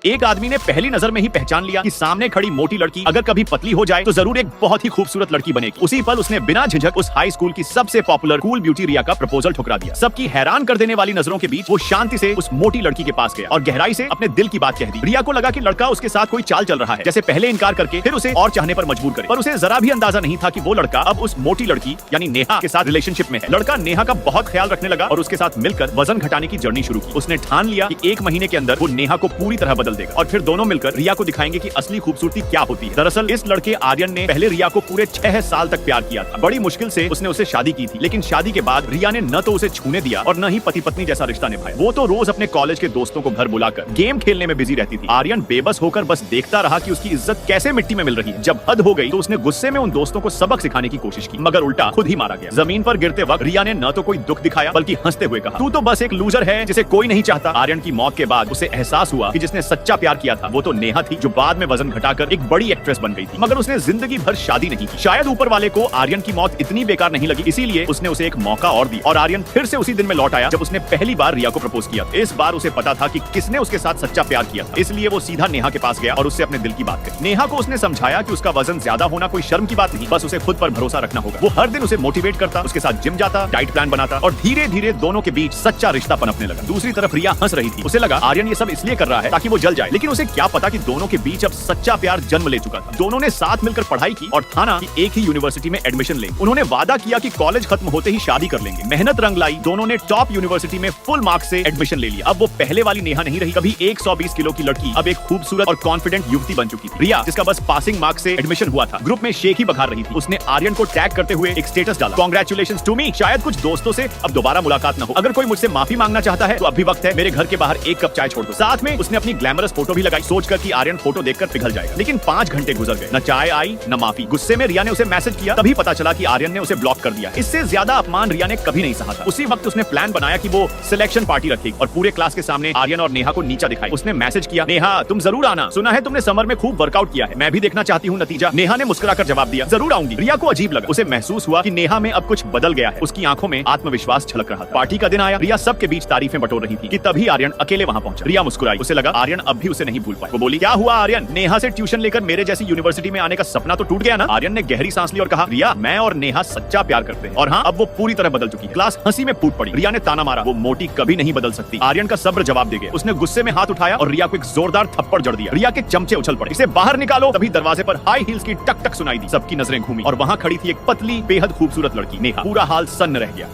एक आदमी ने पहली नजर में ही पहचान लिया कि सामने खड़ी मोटी लड़की अगर कभी पतली हो जाए तो जरूर एक बहुत ही खूबसूरत लड़की बनेगी। उसी पल उसने बिना झिझक उस हाई स्कूल की सबसे पॉपुलर कूल ब्यूटी रिया का प्रपोजल ठुकरा दिया। सबकी हैरान कर देने वाली नजरों के बीच वो शांति से उस मोटी लड़की के पास गया और गहराई से अपने दिल की बात कह दी। रिया को लगा कि लड़का उसके साथ कोई चाल चल रहा है, जैसे पहले इनकार करके फिर उसे और चाहने पर मजबूर करे। पर उसे जरा भी अंदाजा नहीं था कि वो लड़का अब उस मोटी लड़की यानी नेहा के साथ रिलेशनशिप में है। लड़का नेहा का बहुत ख्याल रखने लगा और उसके साथ मिलकर वजन घटाने की जर्नी शुरू की। उसने ठान लिया कि 1 महीने के अंदर वो नेहा को पूरी तरह बदल देगा और फिर दोनों मिलकर रिया को दिखाएंगे कि असली खूबसूरती क्या होती है। दरअसल इस लड़के आर्यन ने पहले रिया को पूरे 6 साल तक प्यार किया था। बड़ी मुश्किल से उसने उसे शादी की थी, लेकिन शादी के बाद रिया ने न तो उसे छूने दिया और न ही पति पत्नी जैसा रिश्ता निभाया। वो तो रोज अपने कॉलेज के दोस्तों को घर बुलाकर गेम खेलने में बिजी रहती थी। आर्यन बेबस होकर बस देखता रहा कि उसकी इज्जत कैसे मिट्टी में मिल रही है। जब हद हो गई तो उसने गुस्से में उन दोस्तों को सबक सिखाने की कोशिश की, मगर उल्टा खुद ही मारा गया। जमीन पर गिरते वक्त रिया ने न तो कोई दुख दिखाया बल्कि हंसते हुए कहा, तू तो बस एक लूजर है जिसे कोई नहीं चाहता। आर्यन की मौत के बाद उसे एहसास हुआ कि जिसने सच्चा प्यार किया था वो तो नेहा थी, जो बाद में वजन घटाकर एक बड़ी एक्ट्रेस बन गई थी। मगर उसने जिंदगी भर शादी नहीं की। शायद ऊपर वाले को आर्यन की मौत इतनी बेकार नहीं लगी, इसीलिए उसने उसे एक मौका और दिया और आर्यन फिर से उसी दिन में लौट आया जब उसने पहली बार रिया को प्रपोज किया। इस बार उसे पता था कि किसने उसके साथ सच्चा प्यार किया था, इसलिए वो सीधा नेहा के पास गया और उससे अपने दिल की बात कही। नेहा को उसने समझाया कि उसका वजन ज्यादा होना कोई शर्म की बात नहीं, बस उसे खुद पर भरोसा रखना होगा। वो हर दिन उसे मोटिवेट करता, उसके साथ जिम जाता, डाइट प्लान बनाता और धीरे धीरे दोनों के बीच सच्चा रिश्ता पनपने लगा। दूसरी तरफ रिया हंस रही थी। उसे लगा आर्यन ये सब इसलिए कर रहा है ताकि वो जल जाए, लेकिन उसे क्या पता कि दोनों के बीच अब सच्चा प्यार जन्म ले चुका था। दोनों ने साथ मिलकर पढ़ाई की और ठाना कि एक ही यूनिवर्सिटी में एडमिशन लेंगे। उन्होंने वादा किया कि कॉलेज खत्म होते ही शादी कर लेंगे। मेहनत रंग लाई, दोनों ने टॉप यूनिवर्सिटी में फुल मार्क्स से एडमिशन ले लिया। अब वो पहले वाली नेहा नहीं रही, कभी 120 किलो की लड़की अब एक खूबसूरत और कॉन्फिडेंट युवती बन चुकी थी। रिया, जिसका बस पासिंग मार्क्स से एडमिशन हुआ था, ग्रुप में शेख ही बखार रही थी। उसने आर्यन को टैग करते हुए एक स्टेटस डाला, कांग्रेचुलेशंस टू मी। शायद कुछ दोस्तों से अब दोबारा मुलाकात न हो। अगर कोई मुझसे माफी मांगना चाहता है तो अभी वक्त है, मेरे घर के बाहर 1 कप चाय छोड़ दो। साथ में उसने अपनी ग्लैमरस फोटो भी लगाई, सोचकर कि आर्यन फोटो देखकर पिघल जाएगा। लेकिन 5 घंटे गुजर गए, न चाय आई न माफी। गुस्से में रिया ने उसे मैसेज किया, तभी पता चला कि आर्यन ने उसे ब्लॉक कर दिया। इससे ज्यादा अपमान रिया ने कभी नहीं सहा था। उसी वक्त उसने प्लान बनाया कि वो सिलेक्शन पार्टी रखेगी और पूरे क्लास के सामने आर्यन और नेहा को नीचा दिखाई। उसने मैसेज किया, नेहा तुम जरूर आना, सुना है तुमने समर में खूब वर्कआउट किया है, मैं भी देखना चाहती हूँ नतीजा। नेहा ने मुस्कुराकर जवाब दिया, जरूर आऊंगी। रिया को अजीब लगा, उसे महसूस हुआ कि नेहा में अब कुछ बदल गया है। उसकी आंखों में आत्मविश्वास झलक रहा था। पार्टी का दिन आया, रिया सबके बीच तारीफें बटोर रही थी कि तभी आर्यन अकेले वहां पहुंचा। रिया मुस्कुराई, उसे लगा आर्यन अब भी उसे नहीं भूल पाए। वो बोली, क्या हुआ आर्यन, नेहा से ट्यूशन लेकर मेरे जैसी यूनिवर्सिटी में आने का सपना तो टूट गया ना? आर्यन ने गहरी सांस ली और कहा, रिया मैं और नेहा सच्चा प्यार करते हैं। और हाँ, अब वो पूरी तरह बदल चुकी। क्लास हंसी में फूट पड़ी। रिया ने ताना मारा, वो मोटी कभी नहीं बदल सकती। आर्यन का सब्र जवाब दे गया। उसने गुस्से में हाथ उठाया और रिया को एक जोरदार थप्पड़ जड़ दिया। रिया के चमचे उछल पड़े, इसे बाहर निकालो। तभी दरवाजे पर हाई हील्स की टक टक सुनाई दी। सबकी नजरें घूमी और वहां खड़ी थी एक पतली बेहद खूबसूरत लड़की नेहा। पूरा हाल सन्न रह गया।